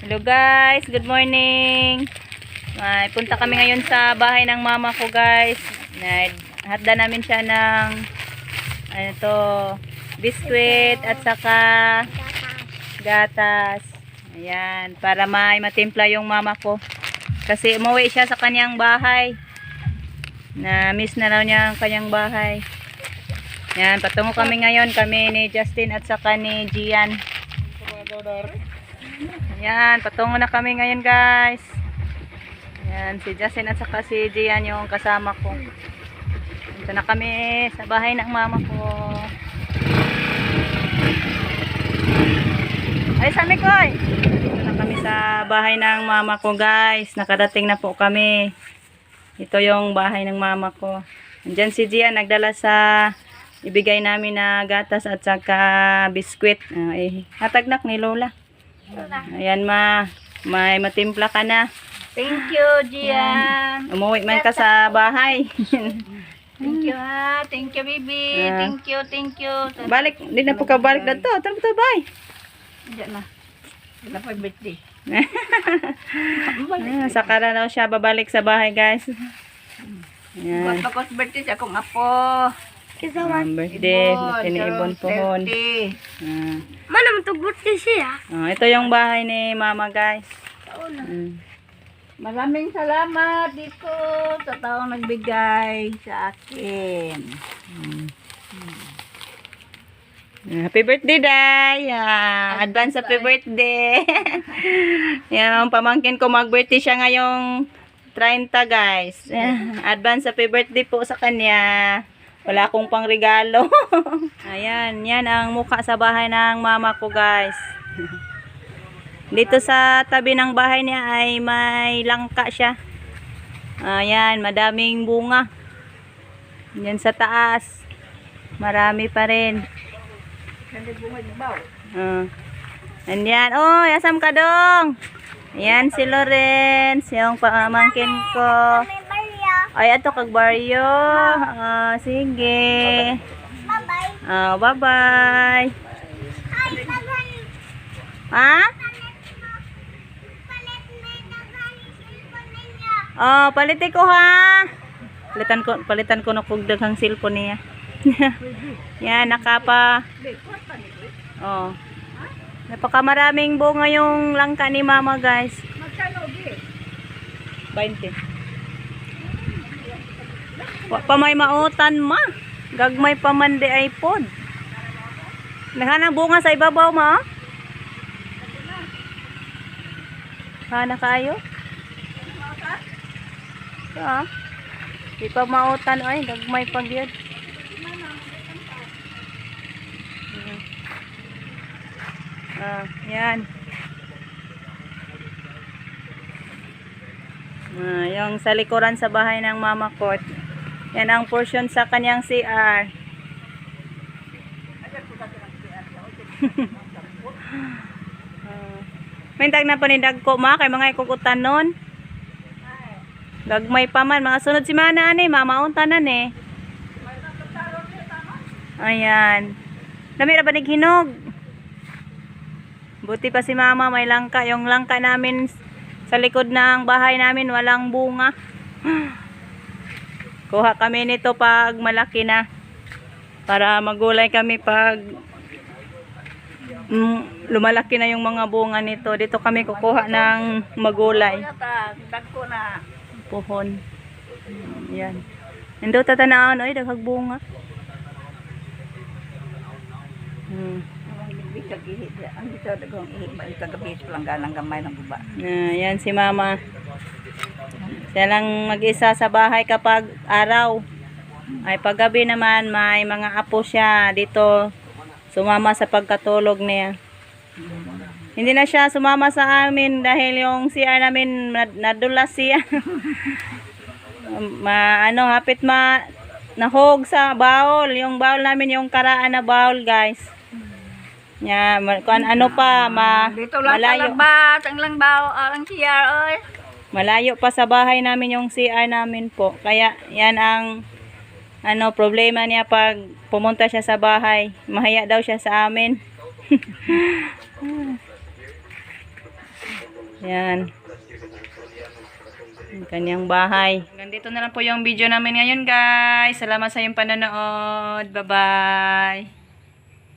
Hello guys, good morning. May punta kami ngayon sa bahay ng mama ko guys. Hatda namin siya ng ano to, biskwit at saka gatas. Ayan, para may matimpla yung mama ko. Kasi umuwi siya sa kanyang bahay. Na-miss na raw niya ang kanyang bahay. Ayan, patungo kami ngayon. Kami ni Justin at saka ni Gian. Ayan, patungo na kami ngayon guys. Ayan, si Justin at saka si Gian yung kasama ko. Dito na kami sa bahay ng mama ko. Ay, sami ko ay! Dito na kami sa bahay ng mama ko guys. Nakadating na po kami. Ito yung bahay ng mama ko. Andyan si Gian, nagdala sa ibigay namin na gatas at saka biskwit. Hatagnak ni Lola. Ayan ma, may matimpla ka na. Thank you, Gian. Umuwi man ka sa bahay. Thank you, ha. Thank you, baby. Thank you, thank you. Balik, hindi na po ka balik na to. Tara po bye. Diyan na. Wala pa yung birthday. Saka na daw siya babalik sa bahay guys. Ayan. Ba't ako sa birthday sa akong apo? Birthday, tiniibon pohon. Mana mo itong birthday siya? Ito yung bahay ni mama guys. Maraming salamat dito sa taong nagbigay sa akin. Happy birthday, Day! Advance happy birthday! Yung pamangkin ko mag-birthday siya ngayong 30 guys. Advance happy birthday po sa kanya. Wala akong pang regalo. Ayan, yan ang mukha sa bahay ng mama ko guys. Dito sa tabi ng bahay niya ay may langka siya. Ayan, madaming bunga. Yan sa taas. Marami pa rin. Andyan. Oh, asam ka dong. Ayan si Lawrence, yung pamangkin ko. Ay, ato kag baryo. Sige. Bye-bye. Bye-bye. Ha? Palitin ko ha. Palitan ko na kog daghang cellphone niya. Yan, nakapa. Napakamaraming bunga yung langka ni mama guys. 20. Wa pa may mautan ma. Gagmay pa man di iPod. Naghanang bunga sa ibabaw ma. Hana kayo? Di pa mautan ay gagmay pa gyud. Yan. Yung sa likuran sa bahay ng mama ko. Yan ang portion sa kanyang CR. Mintag na panindag ko ma kay mga ikukutan nun. Gagmay pa man mga sunod si mana ani mamaon tanan eh. Ayan. Dami ra ba naghinog? Buti pa si mama may langka. Yung langka namin sa likod ng bahay namin walang bunga. Kuha kami nito pag malaki na. Para magulay kami pag lumalaki na yung mga bunga nito. Dito kami kukuha ng magulay. Pohon. Yan. Ando tatanaan ay daghang bunga. Yan si mama. Siya lang mag-isa sa bahay kapag araw. Ay paggabi naman may mga apo siya dito sumama sa pagkatulog niya. Hindi na siya sumama sa amin dahil yung CR namin nadulas siya. Hapit nahog sa bawl. Yung bawl namin yung karaan na bawl guys. Kung ano pa dito lang malayo. Ang lang baw ang CR oy. Malayo pa sa bahay namin yung CR namin po. Kaya yan ang problema niya pag pumunta siya sa bahay. Mahaya daw siya sa amin. Yan. Ang kanyang bahay. Ganito na lang po yung video namin ngayon guys. Salamat sa iyong panonood. Bye-bye.